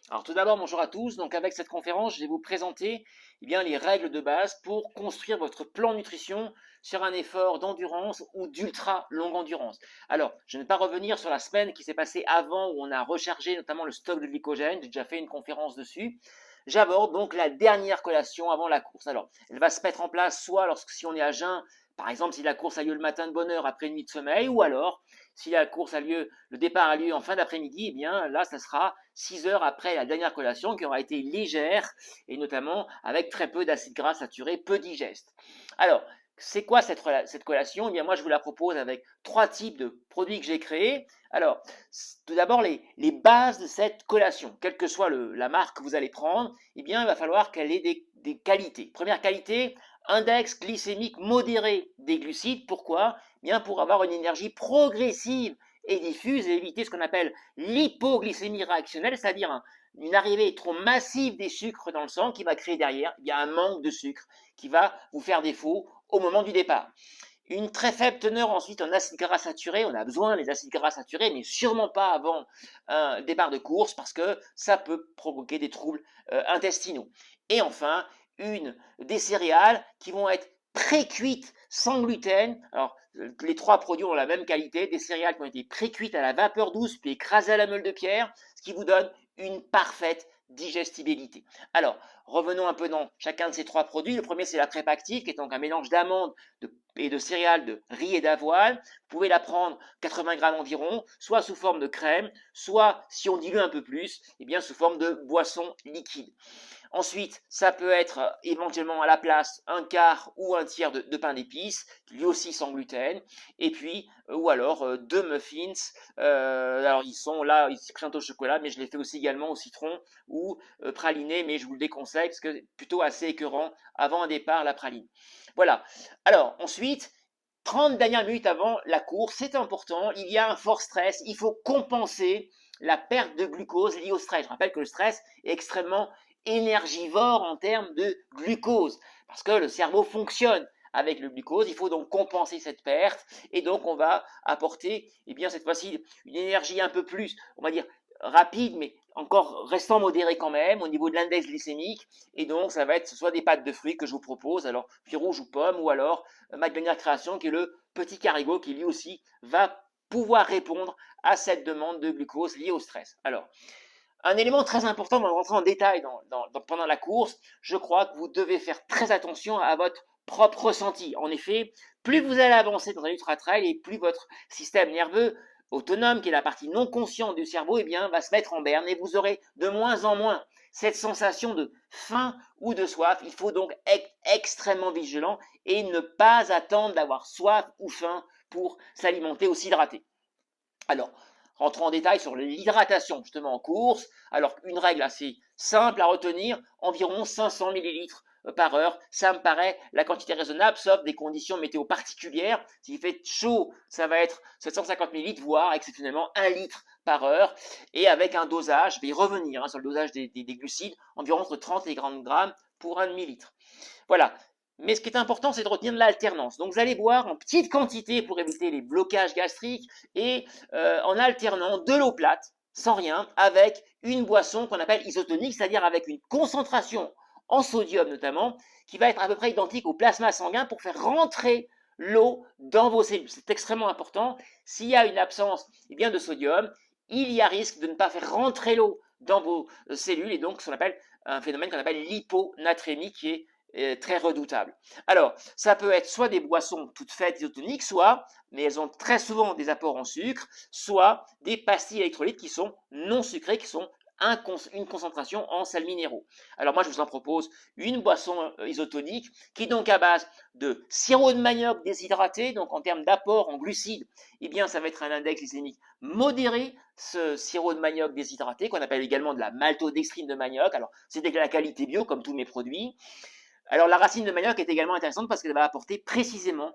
Alors tout d'abord, bonjour à tous. Donc avec cette conférence, je vais vous présenter les règles de base pour construire votre plan nutrition sur un effort d'endurance ou d'ultra longue endurance. Alors, je ne vais pas revenir sur la semaine qui s'est passée avant où on a rechargé notamment le stock de glycogène. J'ai déjà fait une conférence dessus. J'aborde donc la dernière collation avant la course. Alors, elle va se mettre en place soit lorsque si on est à jeun, par exemple si la course a lieu le matin de bonne heure après une nuit de sommeil, ou alors si la course a lieu, le départ a lieu en fin d'après-midi, eh bien là, ça sera 6 heures après la dernière collation qui aura été légère et notamment avec très peu d'acides gras saturés, peu digestes. Alors, c'est quoi cette collation? Eh bien, moi, je vous la propose avec 3 types de produits que j'ai créés. Alors, tout d'abord, les bases de cette collation, quelle que soit la marque que vous allez prendre, eh bien, il va falloir qu'elle ait des qualités. Première qualité, index glycémique modéré des glucides. Pourquoi? Eh bien, pour avoir une énergie progressive et diffuse et éviter ce qu'on appelle l'hypoglycémie réactionnelle, c'est-à-dire une arrivée trop massive des sucres dans le sang qui va créer derrière un manque de sucre qui va vous faire défaut au moment du départ. Une très faible teneur ensuite en acides gras saturés. On a besoin des acides gras saturés, mais sûrement pas avant un départ de course parce que ça peut provoquer des troubles intestinaux. Et enfin, des céréales qui vont être pré-cuites sans gluten. Alors, les 3 produits ont la même qualité, des céréales qui ont été pré-cuites à la vapeur douce puis écrasées à la meule de pierre, ce qui vous donne une parfaite digestibilité. Alors, revenons un peu dans chacun de ces 3 produits. Le premier, c'est la PrEP Active, qui est donc un mélange d'amandes et de céréales de riz et d'avoine. Vous pouvez la prendre 80 grammes environ, soit sous forme de crème, soit, si on dilue un peu plus, sous forme de boisson liquide. Ensuite, ça peut être éventuellement à la place un quart ou un tiers de pain d'épices, lui aussi sans gluten, et puis, ou alors 2 muffins. Alors ils sont là, ils se présentent au chocolat, mais je les fais aussi également au citron ou pralinés, mais je vous le déconseille parce que c'est plutôt assez écœurant avant un départ la praline. Voilà. Alors ensuite, 30 dernières minutes avant la course, c'est important, il y a un fort stress, il faut compenser la perte de glucose liée au stress. Je rappelle que le stress est extrêmement énergivore en termes de glucose, parce que le cerveau fonctionne avec le glucose, il faut donc compenser cette perte, et donc on va apporter, cette fois-ci, une énergie un peu plus, on va dire, rapide, mais encore restant modéré quand même, au niveau de l'index glycémique, et donc ça va être soit des pâtes de fruits que je vous propose, alors fruits rouges ou pommes, ou alors McDonald's Création, qui est le petit carigot, qui lui aussi va pouvoir répondre à cette demande de glucose liée au stress. Alors, un élément très important, on va rentrer en détail pendant la course, je crois que vous devez faire très attention à votre propre ressenti. En effet, plus vous allez avancer dans un ultra-trail et plus votre système nerveux autonome, qui est la partie non consciente du cerveau, va se mettre en berne et vous aurez de moins en moins cette sensation de faim ou de soif. Il faut donc être extrêmement vigilant et ne pas attendre d'avoir soif ou faim pour s'alimenter ou s'hydrater. Alors, rentrons en détail sur l'hydratation justement en course. Alors, une règle assez simple à retenir, environ 500 millilitres par heure, ça me paraît la quantité raisonnable, sauf des conditions météo particulières. S'il fait chaud, ça va être 750 millilitres, voire exceptionnellement 1 litre par heure, et avec un dosage, je vais revenir sur le dosage des glucides, environ entre 30 et 40 grammes pour un demi-litre. Voilà. Mais ce qui est important, c'est de retenir de l'alternance. Donc, vous allez boire en petite quantité pour éviter les blocages gastriques et en alternant de l'eau plate, sans rien, avec une boisson qu'on appelle isotonique, c'est-à-dire avec une concentration en sodium notamment, qui va être à peu près identique au plasma sanguin pour faire rentrer l'eau dans vos cellules. C'est extrêmement important. S'il y a une absence de sodium, il y a risque de ne pas faire rentrer l'eau dans vos cellules et donc ce qu'on appelle un phénomène qu'on appelle l'hyponatrémie qui est très redoutable. Alors, ça peut être soit des boissons toutes faites isotoniques, soit, mais elles ont très souvent des apports en sucre, soit des pastilles électrolytes qui sont non sucrées, qui sont une concentration en sels minéraux. Alors moi, je vous en propose une boisson isotonique qui est donc à base de sirop de manioc déshydraté, donc en termes d'apport en glucides, ça va être un index glycémique modéré, ce sirop de manioc déshydraté, qu'on appelle également de la maltodextrine de manioc. Alors, c'est de la qualité bio, comme tous mes produits. Alors la racine de manioc est également intéressante parce qu'elle va apporter précisément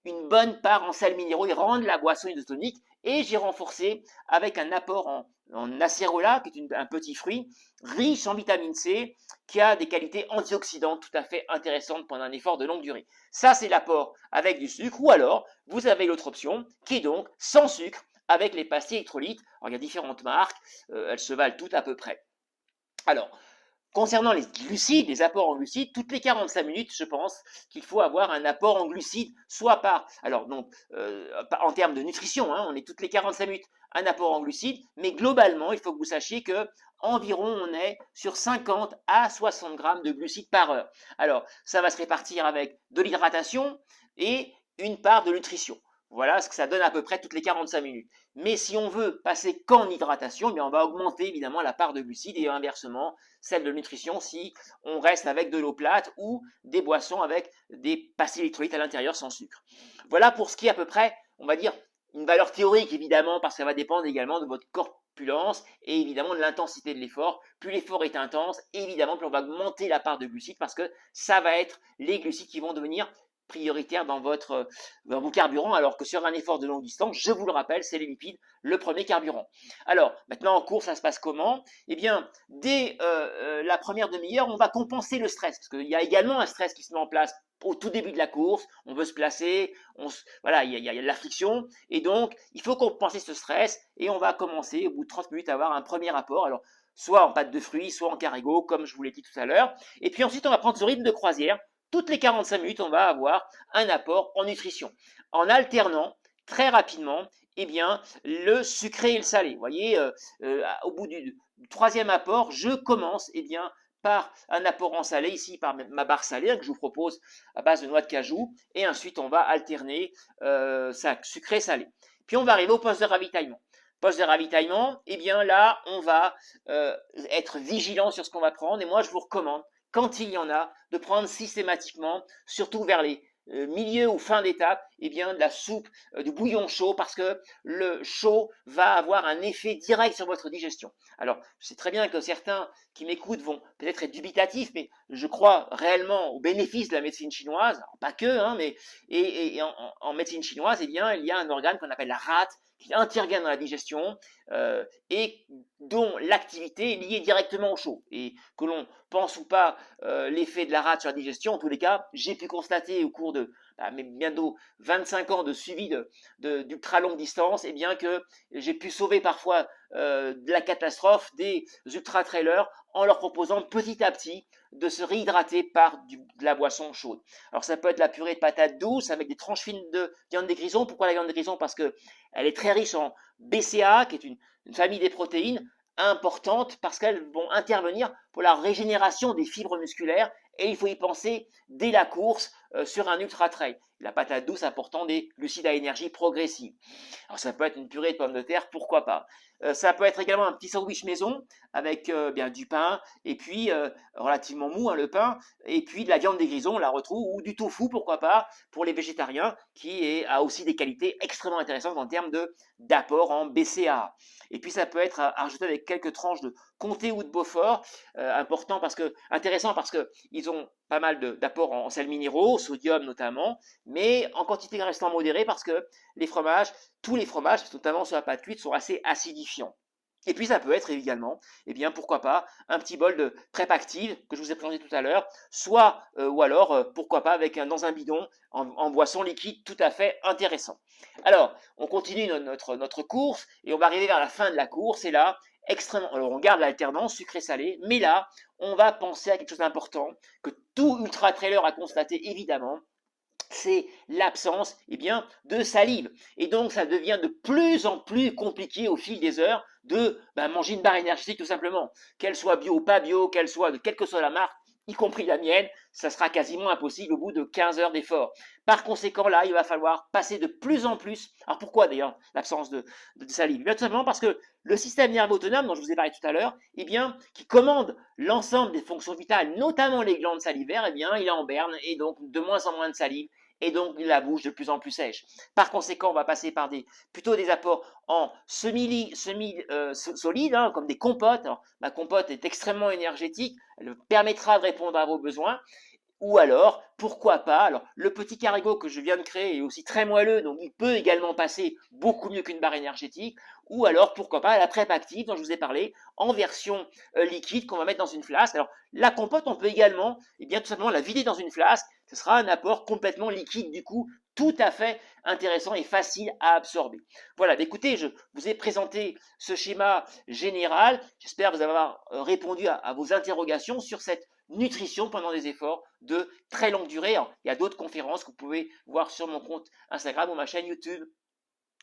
une bonne part en sels minéraux et rendre la boisson isotonique. Et j'ai renforcé avec un apport en acérola, qui est un petit fruit riche en vitamine C, qui a des qualités antioxydantes tout à fait intéressantes pendant un effort de longue durée. Ça, c'est l'apport avec du sucre. Ou alors, vous avez l'autre option, qui est donc sans sucre, avec les pastilles électrolytes. Alors, il y a différentes marques, elles se valent toutes à peu près. Alors, concernant les glucides, les apports en glucides, toutes les 45 minutes, je pense qu'il faut avoir un apport en glucides, soit par, alors donc, en termes de nutrition, hein, on est toutes les 45 minutes un apport en glucides, mais globalement, il faut que vous sachiez que environ on est sur 50 à 60 grammes de glucides par heure. Alors, ça va se répartir avec de l'hydratation et une part de nutrition. Voilà ce que ça donne à peu près toutes les 45 minutes. Mais si on veut passer qu'en hydratation, on va augmenter évidemment la part de glucides et inversement celle de nutrition si on reste avec de l'eau plate ou des boissons avec des pastilles électrolytes à l'intérieur sans sucre. Voilà pour ce qui est à peu près, on va dire, une valeur théorique évidemment parce que ça va dépendre également de votre corpulence et évidemment de l'intensité de l'effort. Plus l'effort est intense, évidemment plus on va augmenter la part de glucides parce que ça va être les glucides qui vont devenir prioritaire dans vos carburants, alors que sur un effort de longue distance, je vous le rappelle, c'est les lipides, le premier carburant. Alors, maintenant en course, ça se passe comment? Eh bien, dès la première demi-heure, on va compenser le stress, parce qu'il y a également un stress qui se met en place au tout début de la course, on veut se placer, voilà, il y a de la friction, et donc, il faut compenser ce stress, et on va commencer, au bout de 30 minutes, à avoir un premier apport, alors, soit en pâte de fruits, soit en Carrego, comme je vous l'ai dit tout à l'heure, et puis ensuite, on va prendre ce rythme de croisière. Toutes les 45 minutes, on va avoir un apport en nutrition, en alternant très rapidement eh bien, le sucré et le salé. Vous voyez, au bout du troisième apport, je commence eh bien, par un apport en salé, ici par ma barre salée que je vous propose à base de noix de cajou, et ensuite on va alterner ça sucré-salé. Puis on va arriver au poste de ravitaillement. Poste de ravitaillement, eh bien là, on va être vigilant sur ce qu'on va prendre, et moi je vous recommande quand il y en a, de prendre systématiquement, surtout vers les milieux ou fin d'étape, eh bien de la soupe, du bouillon chaud, parce que le chaud va avoir un effet direct sur votre digestion. Alors, je sais très bien que certains qui m'écoutent vont peut-être être dubitatifs, mais je crois réellement au bénéfice de la médecine chinoise, alors pas que, hein, mais en médecine chinoise, eh bien, il y a un organe qu'on appelle la rate, qui intervient dans la digestion et dont l'activité est liée directement au chaud. Et que l'on pense ou pas l'effet de la rate sur la digestion, en tous les cas, j'ai pu constater au cours de bientôt 25 ans de suivi d'ultra longue distance, et bien que j'ai pu sauver parfois de la catastrophe des ultra-trailers en leur proposant petit à petit de se réhydrater par de la boisson chaude. Alors ça peut être la purée de patates douces avec des tranches fines de viande des grisons. Pourquoi la viande des grisons? Parce qu'elle est très riche en BCAA, qui est une famille des protéines importantes parce qu'elles vont intervenir pour la régénération des fibres musculaires et il faut y penser dès la course sur un ultra trail. La patate douce apportant des glucides à énergie progressive. Alors ça peut être une purée de pommes de terre, pourquoi pas. Ça peut être également un petit sandwich maison avec bien du pain et puis relativement mou le pain et puis de la viande des grisons, on la retrouve, ou du tofu, pourquoi pas, pour les végétariens, a aussi des qualités extrêmement intéressantes en termes d'apport en BCAA. Et puis ça peut être rajouté avec quelques tranches de comté ou de Beaufort, intéressant parce qu'ils ont pas mal d'apports en sels minéraux, sodium notamment, mais en quantité restant modérée parce que tous les fromages, notamment sur la pâte cuite, sont assez acidifiants. Et puis ça peut être également, eh bien pourquoi pas, un petit bol de PrEP active que je vous ai présenté tout à l'heure, soit ou alors pourquoi pas dans un bidon en boisson liquide, tout à fait intéressant. Alors on continue notre course et on va arriver vers la fin de la course et là alors on garde l'alternance sucré-salé, mais là on va penser à quelque chose d'important que tout ultra trailer a constaté évidemment, c'est l'absence de salive. Et donc, ça devient de plus en plus compliqué au fil des heures de manger une barre énergétique tout simplement. Qu'elle soit bio ou pas bio, quelle que soit la marque, y compris la mienne, ça sera quasiment impossible au bout de 15 heures d'effort. Par conséquent, là, il va falloir passer de plus en plus. Alors pourquoi d'ailleurs l'absence de salive? Tout simplement parce que le système nerveux autonome, dont je vous ai parlé tout à l'heure, qui commande l'ensemble des fonctions vitales, notamment les glandes salivaires, il est en berne et donc de moins en moins de salive et donc la bouche de plus en plus sèche. Par conséquent, on va passer par plutôt des apports en solides, comme des compotes. Alors, ma compote est extrêmement énergétique, elle permettra de répondre à vos besoins. Ou alors, pourquoi pas, alors le petit Carrego que je viens de créer est aussi très moelleux, donc il peut également passer beaucoup mieux qu'une barre énergétique, ou alors pourquoi pas la PrEP active dont je vous ai parlé, en version liquide qu'on va mettre dans une flasque. Alors la compote, on peut également, tout simplement la vider dans une flasque, ce sera un apport complètement liquide du coup, tout à fait intéressant et facile à absorber. Voilà, écoutez, je vous ai présenté ce schéma général. J'espère vous avoir répondu à vos interrogations sur cette nutrition pendant des efforts de très longue durée. Il y a d'autres conférences que vous pouvez voir sur mon compte Instagram ou ma chaîne YouTube